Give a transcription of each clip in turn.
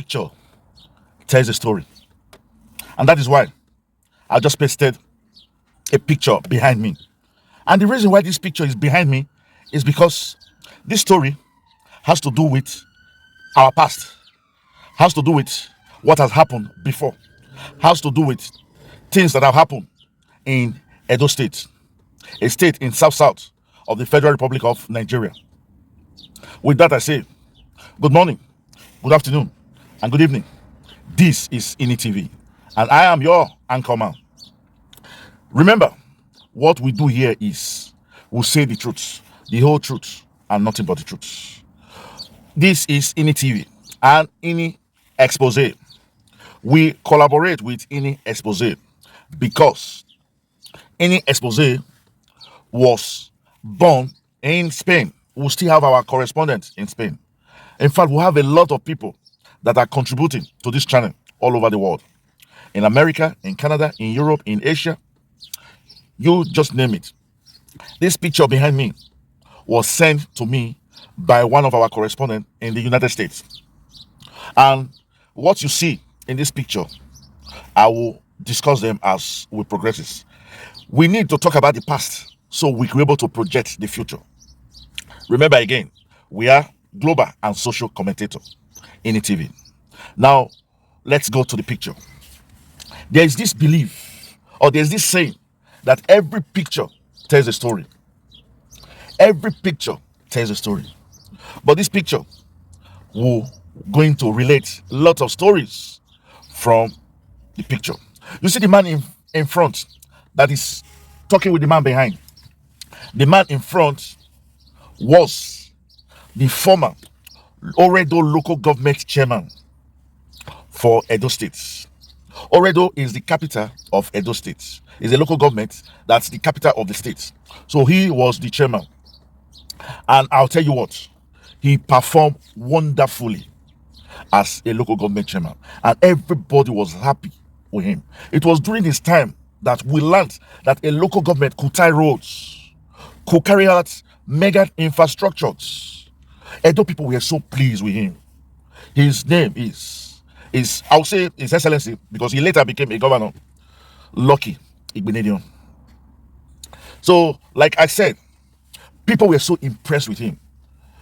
picture tells a story. And that is why I just pasted a picture behind me. And the reason why this picture is behind me is because this story has to do with our past, has to do with what has happened before, has to do with things that have happened in Edo State, a state in south of the Federal Republic of Nigeria. With that, I say good morning, good afternoon, and good evening. This is INI TV, and I am your anchorman. Remember, what we do here is we say the truth, the whole truth, and nothing but the truth. This is INI TV and INI Expose. We collaborate with INI Expose because INI Expose was born in Spain. We still have our correspondent in Spain. In fact, we have a lot of people that are contributing to this channel all over the world. In America, in Canada, in Europe, in Asia. You just name it. This picture behind me was sent to me by one of our correspondents in the United States. And what you see in this picture, I will discuss them as we progress. We need to talk about the past so we can be able to project the future. Remember again, we are global and social commentator in TV. Now, let's go to the picture. There is this belief, or there's this saying, that every picture tells a story. Every picture tells a story. But this picture will going to relate a lot of stories from the picture. You see the man in front that is talking with the man behind. The man in front was the former Oredo local government chairman for Edo State. Oredo is the capital of Edo State. It's a local government that's the capital of the state. So he was the chairman. And I'll tell you what, he performed wonderfully as a local government chairman. And everybody was happy with him. It was during his time that we learned that a local government could tie roads, could carry out mega infrastructures. Edo people were so pleased with him. His name is I'll say His Excellency, because he later became a governor, Lucky Igbenedion. So, like I said, people were so impressed with him.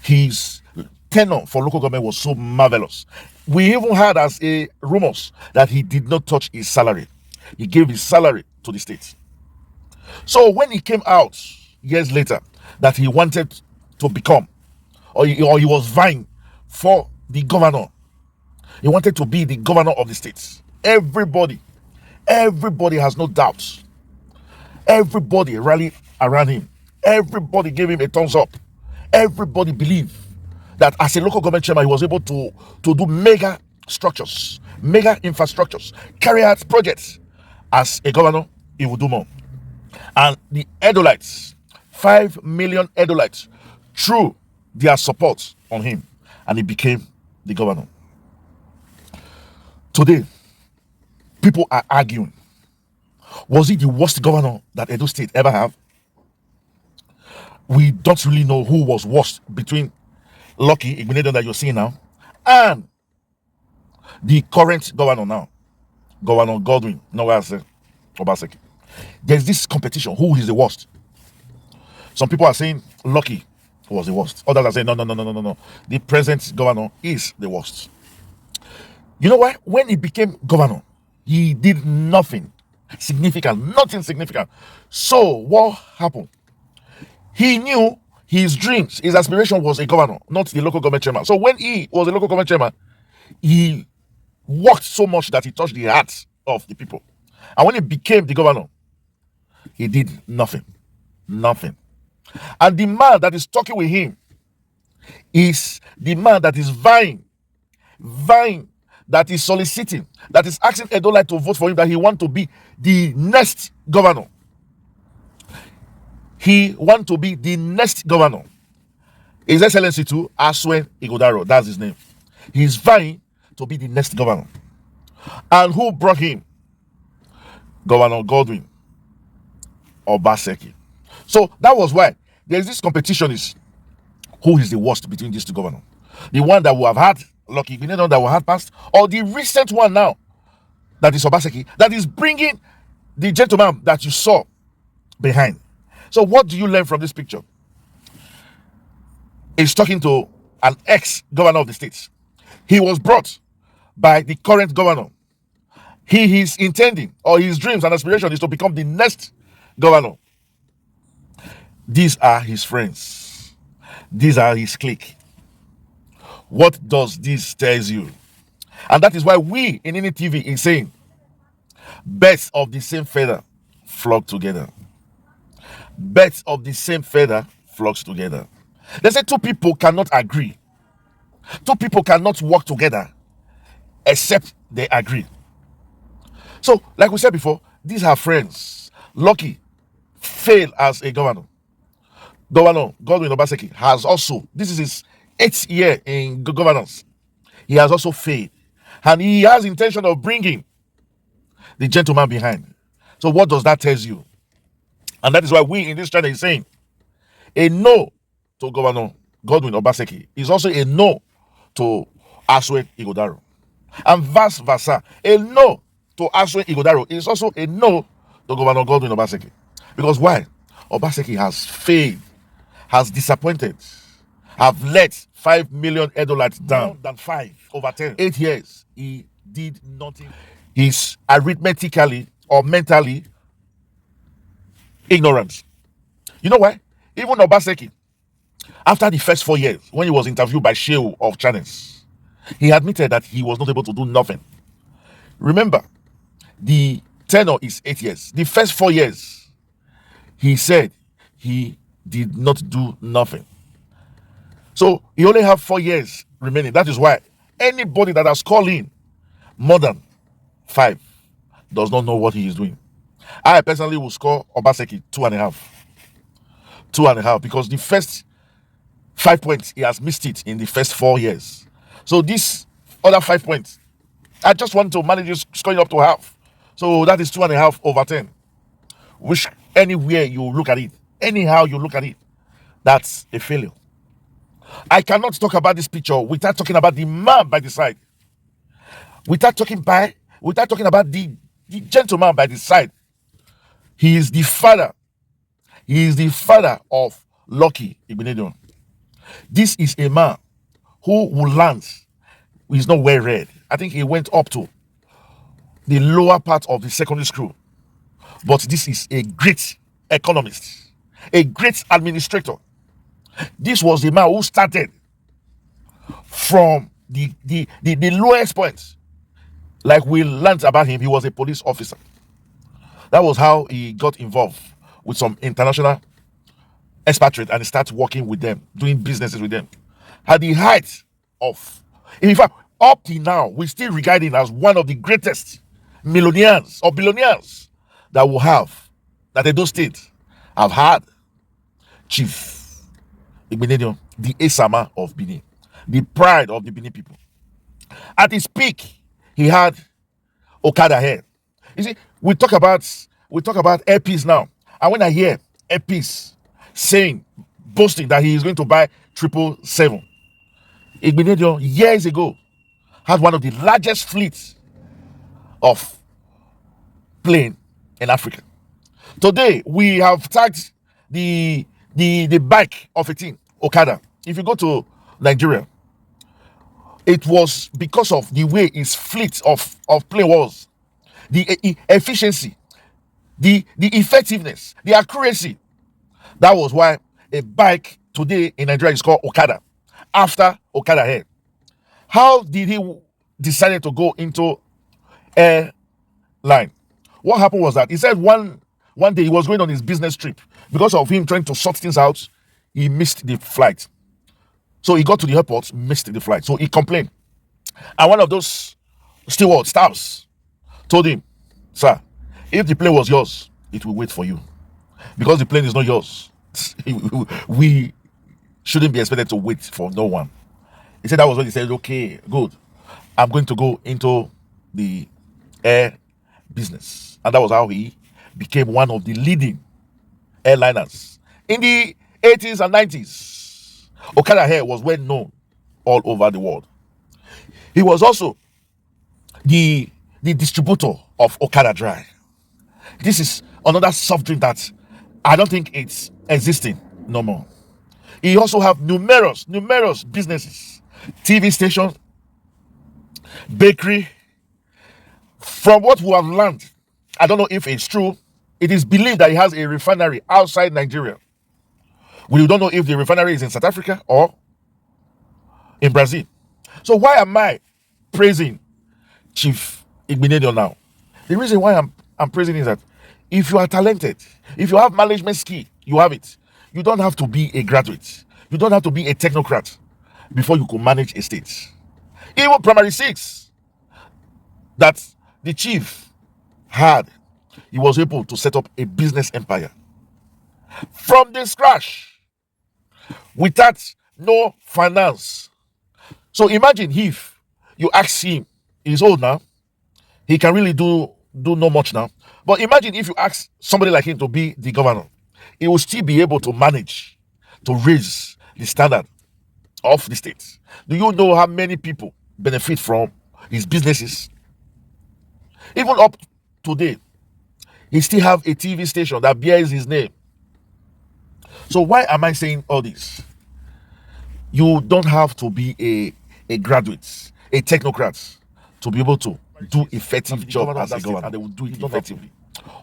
His tenure for local government was so marvelous. We even heard as a rumors that he did not touch his salary. He gave his salary to the state. So when he came out years later that he wanted to become, or he was vying for the governor, he wanted to be the governor of the state. Everybody has no doubt. Everybody rallied around him. Everybody gave him a thumbs up. Everybody believed that as a local government chairman, he was able to do mega structures, mega infrastructures, carry out projects. As a governor, he would do more. And the Edolites, 5 million Edolites, threw their support on him, and he became the governor. Today, people are arguing, was he the worst governor that Edo State ever have? We don't really know who was worst between Lucky Igbenedion that you're seeing now and the current governor now, Governor Godwin, Obaseki. There's this competition, who is the worst? Some people are saying Lucky was the worst. Others are saying no. The present governor is the worst. You know why? When he became governor, he did nothing significant. So what happened? He knew his dreams, his aspiration was a governor, not the local government chairman. So when he was a local government chairman, he worked so much that he touched the hearts of the people. And when he became the governor, he did nothing. And the man that is talking with him is the man that is vying, that is soliciting, that is asking Edolite to vote for him, that he wants to be the next governor. He wants to be the next governor. His Excellency too, Asue lghodalo, that's his name. He's vying to be the next governor. And who brought him? Governor Godwin, Obaseki. So that was why there's this competition is who is the worst between these two governors. The one that we have had Lucky Igbenedion that we had passed, or the recent one now, that is Obaseki, that is bringing the gentleman that you saw behind. So what do you learn from this picture? He's talking to an ex-governor of the state. He was brought by the current governor. He is intending, or his dreams and aspiration is to become the next governor. These are his friends. These are his clique. What does this tell you? And that is why we in any TV is saying, birds of the same feather flock together. Birds of the same feather flocks together. They say two people cannot agree. Two people cannot work together except they agree. So, like we said before, these are friends. Lucky failed as a governor. Governor Godwin Obaseki has also, this is his 8th year in governance. He has also failed. And he has intention of bringing the gentleman behind. So what does that tell you? And that is why we in this channel is saying a no to Governor Godwin Obaseki is also a no to Asue lghodalo. And vice versa. A no to Asue lghodalo is also a no to Governor Godwin Obaseki. Because why? Obaseki has failed, has disappointed, have let 5 million Edolites down. More than 5 over 10. 8 years, he did nothing. He's arithmetically or mentally ignorant. You know why? Even Obaseki, after the first 4 years, when he was interviewed by Shehu of channels, he admitted that he was not able to do nothing. Remember, the tenure is 8 years. The first 4 years, he said he did not do nothing. So he only have 4 years remaining. That is why anybody that has called in more than 5 does not know what he is doing. I personally will score Obaseki 2.5. 2.5, because the first 5 points, he has missed it in the first 4 years. So this other 5 points, I just want to manage it scoring up to half. So that is 2.5 over 10. Which anywhere you look at it, anyhow you look at it, that's a failure. I cannot talk about this picture without talking about the man by the side. Without talking about the gentleman by the side. He is the father. He is the father of Lucky Igbenedion. This is a man who will land. He's not well read. I think he went up to the lower part of the secondary school. But this is a great economist, a great administrator. This was the man who started from the lowest point. Like we learned about him, he was a police officer. That was how he got involved with some international expatriates and he started working with them, doing businesses with them. At the height of, in fact, up till now, we still regard him as one of the greatest millionaires or billionaires that we have, that Edo State have had. Chief Igbenedion, the Esama of Benin, the pride of the Benin people. At his peak, he had Okada hair. You see, we talk about airpiece now. And when I hear airpiece saying, boasting that he is going to buy 777, Igbenedion years ago had one of the largest fleets of plane in Africa. Today, we have tagged the bike of a team, Okada. If you go to Nigeria, it was because of the way his fleet of plane was, the efficiency, the effectiveness, the accuracy. That was why a bike today in Nigeria is called Okada, after Okada Head. How did he decide to go into airline? What happened was that he said one day he was going on his business trip. Because of him trying to sort things out, he missed the flight. So he got to the airport, missed the flight. So he complained. And one of those steward staffs told him, "Sir, if the plane was yours, it will wait for you. Because the plane is not yours, we shouldn't be expected to wait for no one." He said that was when he said, "Okay, good. I'm going to go into the air business." And that was how he became one of the leading airliners. In the 80s and 90s, Okada Air was well known all over the world. He was also the distributor of Okada Dry. This is another soft drink that I don't think it's existing no more. He also have numerous businesses, TV station, bakery. From what we have learned, I don't know if it's true. It is believed that he has a refinery outside Nigeria. We don't know if the refinery is in South Africa or in Brazil. So why am I praising Chief Igbenedion now? The reason why I'm praising is that if you are talented, if you have management skill, you have it. You don't have to be a graduate. You don't have to be a technocrat before you can manage a state. Even primary six that the chief had, he was able to set up a business empire from the scratch without no finance. So imagine if you ask him, he's old now, he can really do not much now. But imagine if you ask somebody like him to be the governor, he will still be able to manage to raise the standard of the state. Do you know how many people benefit from his businesses? Even up today, he still have a TV station that bears his name. So why am I saying all this? You don't have to be a graduate, a technocrat, to be able to do effective job as a governor. And they will do it effectively.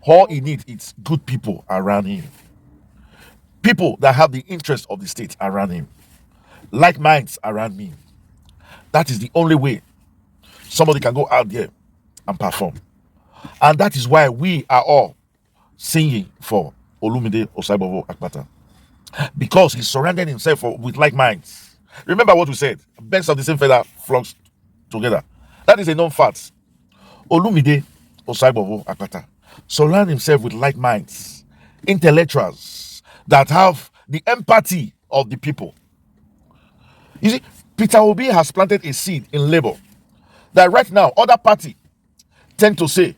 All he needs is good people around him. People that have the interest of the state around him. Like minds around me. That is the only way somebody can go out there and perform. And that is why we are all singing for Olumide Osaibovo Akpata. Because he surrounded himself with like minds. Remember what we said. Birds of the same feather flocks together. That is a known fact. Olumide Osaibovo Akpata surrounded himself with like minds, intellectuals that have the empathy of the people. You see, Peter Obi has planted a seed in Labour that right now other party tend to say,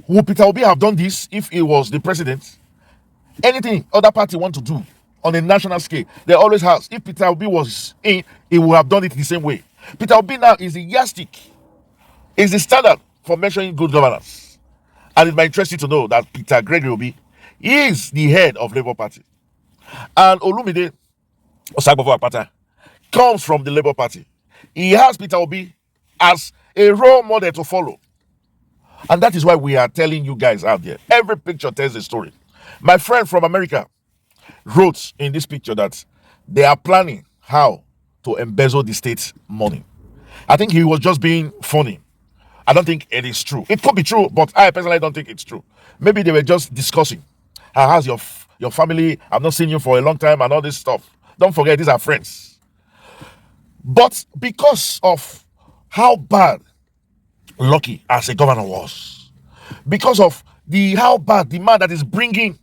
would Peter Obi have done this if he was the president? Anything other party want to do on a national scale, they always have. If Peter Obi was in, he would have done it the same way. Peter Obi now is the yardstick, is the standard for measuring good governance. And it might interest you to know that Peter Gregory Obi is the head of Labour Party. And Olumide Osaibovo Akpata comes from the Labour Party. He has Peter Obi as a role model to follow. And that is why we are telling you guys out there. Every picture tells a story. My friend from America wrote in this picture that they are planning how to embezzle the state's money. I think he was just being funny. I don't think it is true. It could be true, but I personally don't think it's true. Maybe they were just discussing. How's your family? I've not seen you for a long time and all this stuff. Don't forget, these are friends. But because of how bad Lucky as a governor was, because of how bad the man that is bringing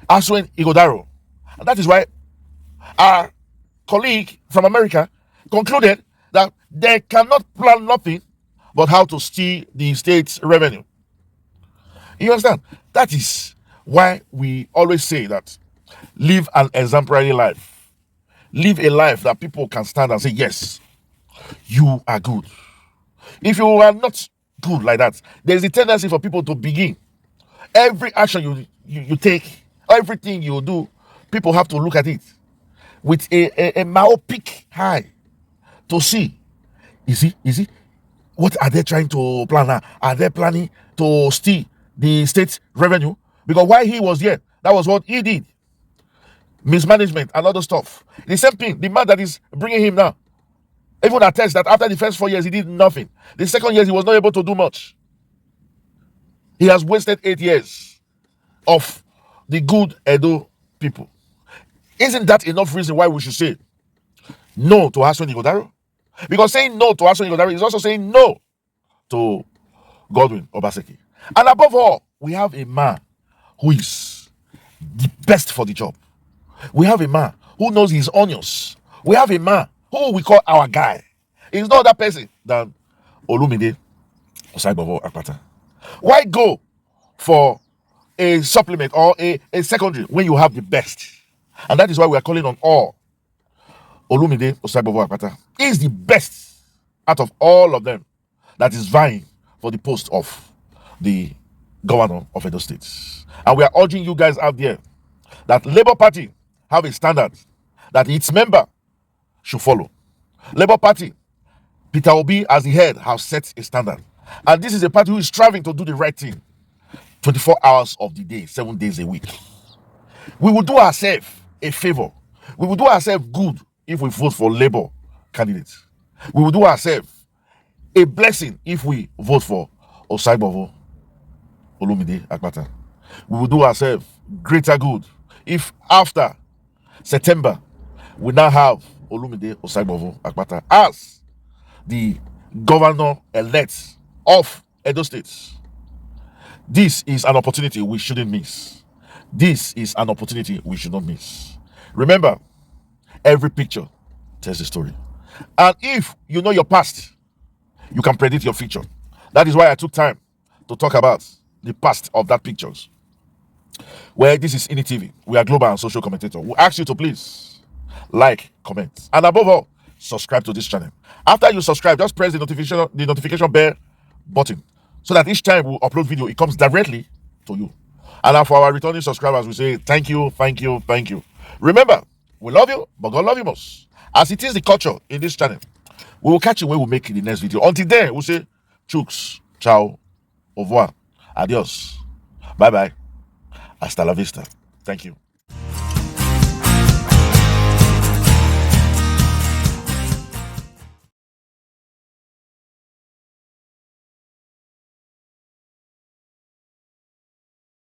Asue lghodalo, and that is why our colleague from America concluded that they cannot plan nothing but how to steal the state's revenue. You understand? That is why we always say that live an exemplary life. Live a life that people can stand and say, yes, you are good. If you are not good like that, there's a tendency for people to begin. Every action you take, everything you do, people have to look at it with a myopic eye to see. Is it? What are they trying to plan now? Are they planning to steal the state's revenue? Because while he was here, that was what he did. Mismanagement and other stuff. The same thing, the man that is bringing him now, even attests that after the first 4 years, he did nothing. The second year, he was not able to do much. He has wasted 8 years of the good Edo people. Isn't that enough reason why we should say no to Asue lghodalo? Because saying no to Asue lghodalo is also saying no to Godwin Obaseki. And above all, we have a man who is the best for the job. We have a man who knows his onions. We have a man who we call our guy. He's no other person than Olumide Osaibovo Akpata. Why go for a supplement or a secondary when you have the best? And that is why we are calling on all. Olumide Osaibovo Akpata is the best out of all of them that is vying for the post of the governor of Edo State. And we are urging you guys out there that Labour Party have a standard that its member should follow. Labour Party, Peter Obi as the head, have set a standard. And this is a party who is striving to do the right thing 24 hours of the day, 7 days a week. We will do ourselves a favor. We will do ourselves good if we vote for Labour candidates. We will do ourselves a blessing if we vote for Osaibovo Olumide Akpata. We will do ourselves greater good if after September we now have Olumide Osaibovo Akpata as the governor-elect of Edo State. This is an opportunity we shouldn't miss. This is an opportunity we should not miss. Remember, every picture tells a story. And if you know your past, you can predict your future. That is why I took time to talk about the past of that pictures. Well, this is Ini TV. We are global and social commentator. We ask you to please like, comment, and above all, subscribe to this channel. After you subscribe, just press the notification bell button so that each time we upload video, it comes directly to you. And for our returning subscribers, we say thank you, thank you, thank you. Remember, we love you, but God love you most. As it is the culture in this channel, we will catch you when we make the next video. Until then, we'll say chooks, ciao, au revoir, adios, bye bye, hasta la vista. Thank you.